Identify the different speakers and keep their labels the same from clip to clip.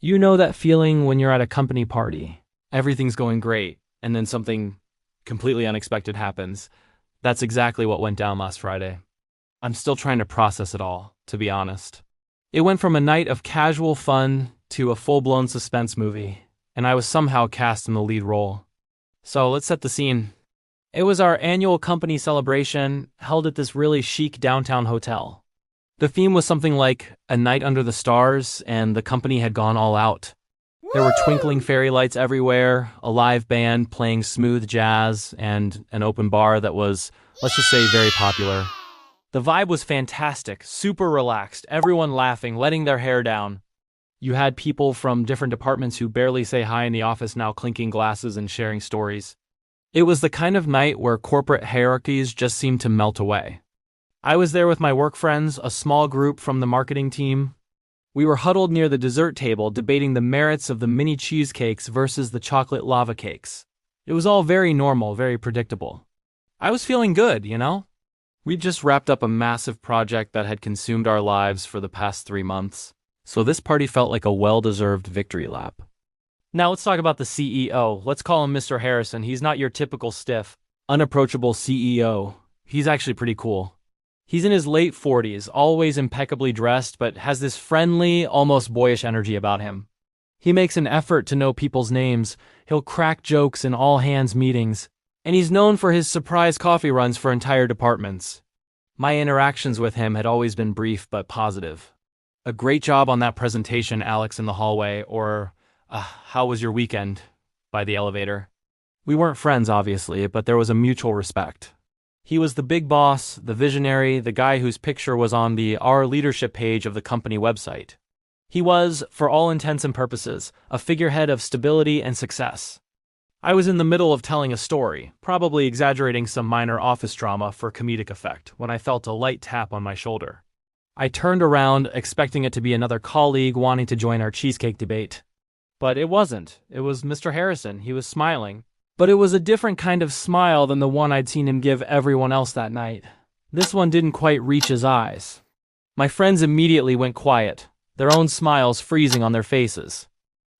Speaker 1: You know that feeling when you're at a company party. Everything's going great, and then something completely unexpected happens. That's exactly what went down last Friday. I'm still trying to process it all, to be honest. It went from a night of casual fun to a full-blown suspense movie, and I was somehow cast in the lead role. So let's set the scene. It was our annual company celebration held at this really chic downtown hotel. The theme was something like a night under the stars, and the company had gone all out. There were twinkling fairy lights everywhere, a live band playing smooth jazz, and an open bar that was, let's just say, very popular. The vibe was fantastic, super relaxed, everyone laughing, letting their hair down. You had people from different departments who barely say hi in the office now clinking glasses and sharing stories. It was the kind of night where corporate hierarchies just seemed to melt away. I was there with my work friends, a small group from the marketing team. We were huddled near the dessert table debating the merits of the mini cheesecakes versus the chocolate lava cakes. It was all very normal, very predictable. I was feeling good, you know? We'd just wrapped up a massive project that had consumed our lives for the past 3 months, so this party felt like a well-deserved victory lap. Now let's talk about the CEO. Let's call him Mr. Harrison. He's not your typical stiff, unapproachable CEO. He's actually pretty cool. He's in his late 40s, always impeccably dressed, but has this friendly, almost boyish energy about him. He makes an effort to know people's names, he'll crack jokes in all-hands meetings, and he's known for his surprise coffee runs for entire departments. My interactions with him had always been brief but positive. A great job on that presentation, Alex, in the hallway, or, how was your weekend, by the elevator. We weren't friends, obviously, but there was a mutual respect. He was the big boss, the visionary, the guy whose picture was on the Our Leadership page of the company website. He was, for all intents and purposes, a figurehead of stability and success. I was in the middle of telling a story, probably exaggerating some minor office drama for comedic effect, when I felt a light tap on my shoulder. I turned around, expecting it to be another colleague wanting to join our cheesecake debate. But it wasn't. It was Mr. Harrison. He was smiling. But it was a different kind of smile than the one I'd seen him give everyone else that night. This one didn't quite reach his eyes. My friends immediately went quiet, their own smiles freezing on their faces.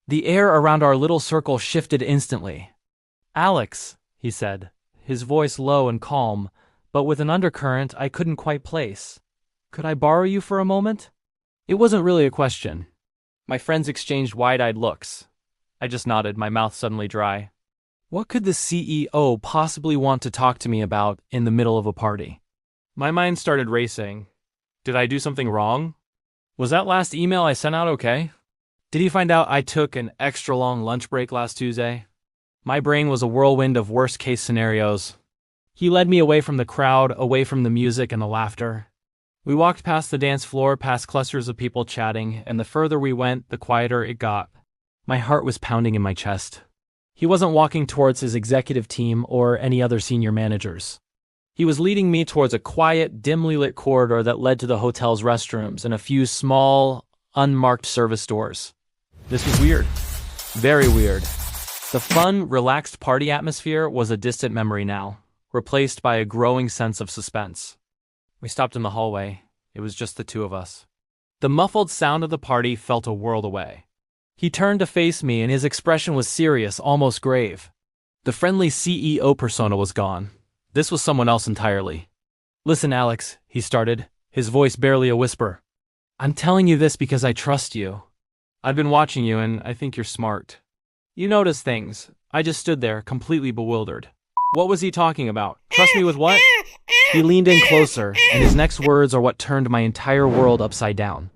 Speaker 1: The air around our little circle shifted instantly. "Alex," he said, his voice low and calm, but with an undercurrent I couldn't quite place. "Could I borrow you for a moment?" It wasn't really a question. My friends exchanged wide-eyed looks. I just nodded, my mouth suddenly dry. What could the CEO possibly want to talk to me about in the middle of a party? My mind started racing. Did I do something wrong? Was that last email I sent out okay? Did he find out I took an extra long lunch break last Tuesday? My brain was a whirlwind of worst-case scenarios. He led me away from the crowd, away from the music and the laughter. We walked past the dance floor, past clusters of people chatting, and the further we went, the quieter it got. My heart was pounding in my chest. He wasn't walking towards his executive team or any other senior managers. He was leading me towards a quiet, dimly lit corridor that led to the hotel's restrooms and a few small, unmarked service doors. This was weird. Very weird. The fun, relaxed party atmosphere was a distant memory now, replaced by a growing sense of suspense. We stopped in the hallway. It was just the two of us. The muffled sound of the party felt a world away. He turned to face me, and his expression was serious, almost grave. The friendly CEO persona was gone. This was someone else entirely. "Listen, Alex," he started, his voice barely a whisper. "I'm telling you this because I trust you. I've been watching you, and I think you're smart. You notice things." I just stood there, completely bewildered. What was he talking about? Trust me with what? He leaned in closer, and his next words are what turned my entire world upside down.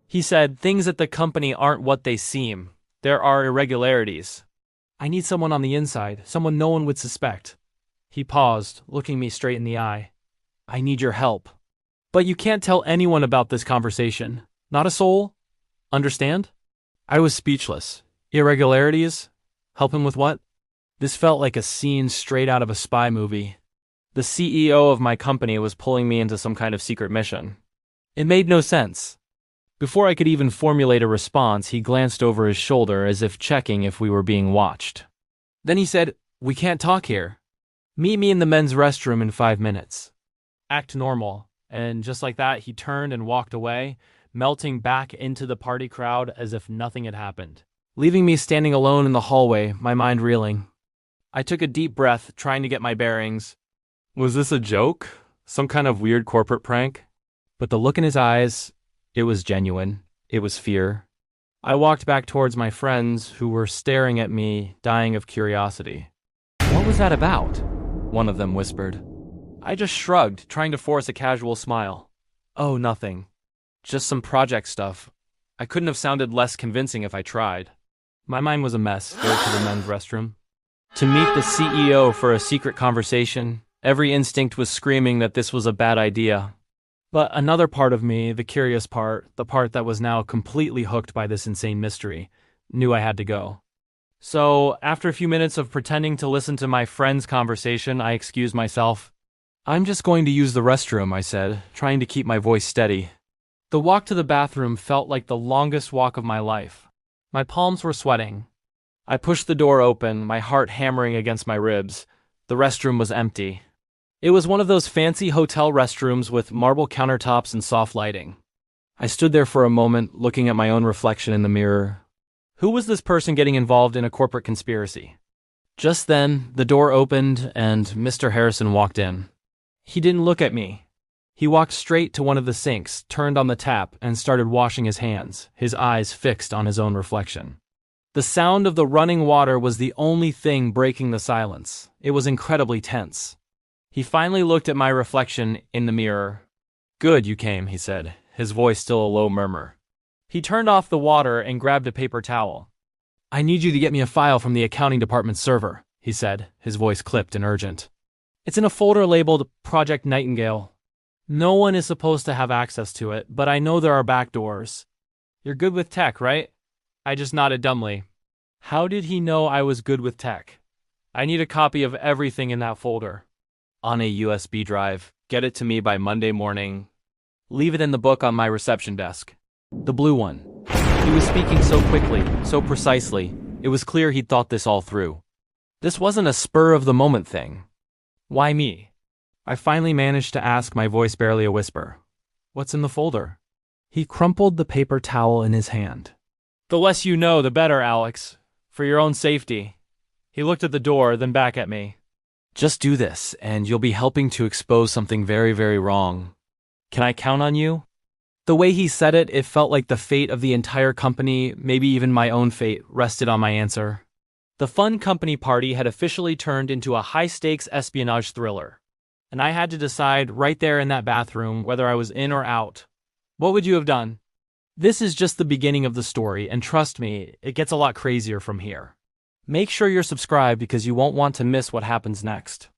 Speaker 1: He said, "Things at the company aren't what they seem. There are irregularities. I need someone on the inside, someone no one would suspect." He paused, looking me straight in the eye. "I need your help. But you can't tell anyone about this conversation. Not a soul? Understand?" I was speechless. Irregularities? Help him with what? This felt like a scene straight out of a spy movie. The CEO of my company was pulling me into some kind of secret mission. It made no sense. Before I could even formulate a response, he glanced over his shoulder as if checking if we were being watched. Then he said, "We can't talk here. Meet me in the men's restroom in 5 minutes. Act normal." And just like that, he turned and walked away, melting back into the party crowd as if nothing had happened, leaving me standing alone in the hallway, my mind reeling. I took a deep breath, trying to get my bearings. Was this a joke? Some kind of weird corporate prank? But the look in his eyes, it was genuine. It was fear. I walked back towards my friends who were staring at me, dying of curiosity. What was that about? One of them whispered. I just shrugged, trying to force a casual smile. Oh, nothing. Just some project stuff. I couldn't have sounded less convincing if I tried. My mind was a mess, going to the men's restroom. To meet the CEO for a secret conversation, every instinct was screaming that this was a bad idea. But another part of me, the curious part, the part that was now completely hooked by this insane mystery, knew I had to go. So, after a few minutes of pretending to listen to my friend's conversation, I excused myself. I'm just going to use the restroom, I said, trying to keep my voice steady. The walk to the bathroom felt like the longest walk of my life. My palms were sweating. I pushed the door open, my heart hammering against my ribs. The restroom was empty. It was one of those fancy hotel restrooms with marble countertops and soft lighting. I stood there for a moment, looking at my own reflection in the mirror. Who was this person getting involved in a corporate conspiracy? Just then, the door opened and Mr. Harrison walked in. He didn't look at me. He walked straight to one of the sinks, turned on the tap, and started washing his hands, his eyes fixed on his own reflection. The sound of the running water was the only thing breaking the silence. It was incredibly tense. He finally looked at my reflection in the mirror. Good you came, he said, his voice still a low murmur. He turned off the water and grabbed a paper towel. I need you to get me a file from the accounting department server, he said, his voice clipped and urgent. It's in a folder labeled Project Nightingale. No one is supposed to have access to it, but I know there are back doors. You're good with tech, right? I just nodded dumbly. How did he know I was good with tech? I need a copy of everything in that folder. On a USB drive. Get it to me by Monday morning. Leave it in the book on my reception desk. The blue one. He was speaking so quickly, so precisely. It was clear he'd thought this all through. This wasn't a spur-of-the-moment thing. Why me? I finally managed to ask, my voice barely a whisper. What's in the folder? He crumpled the paper towel in his hand. The less you know, the better, Alex. For your own safety. He looked at the door, then back at me. Just do this, and you'll be helping to expose something very, very wrong. Can I count on you? The way he said it, it felt like the fate of the entire company, maybe even my own fate, rested on my answer. The fun company party had officially turned into a high-stakes espionage thriller. And I had to decide right there in that bathroom whether I was in or out. What would you have done? This is just the beginning of the story, and trust me, it gets a lot crazier from here. Make sure you're subscribed because you won't want to miss what happens next.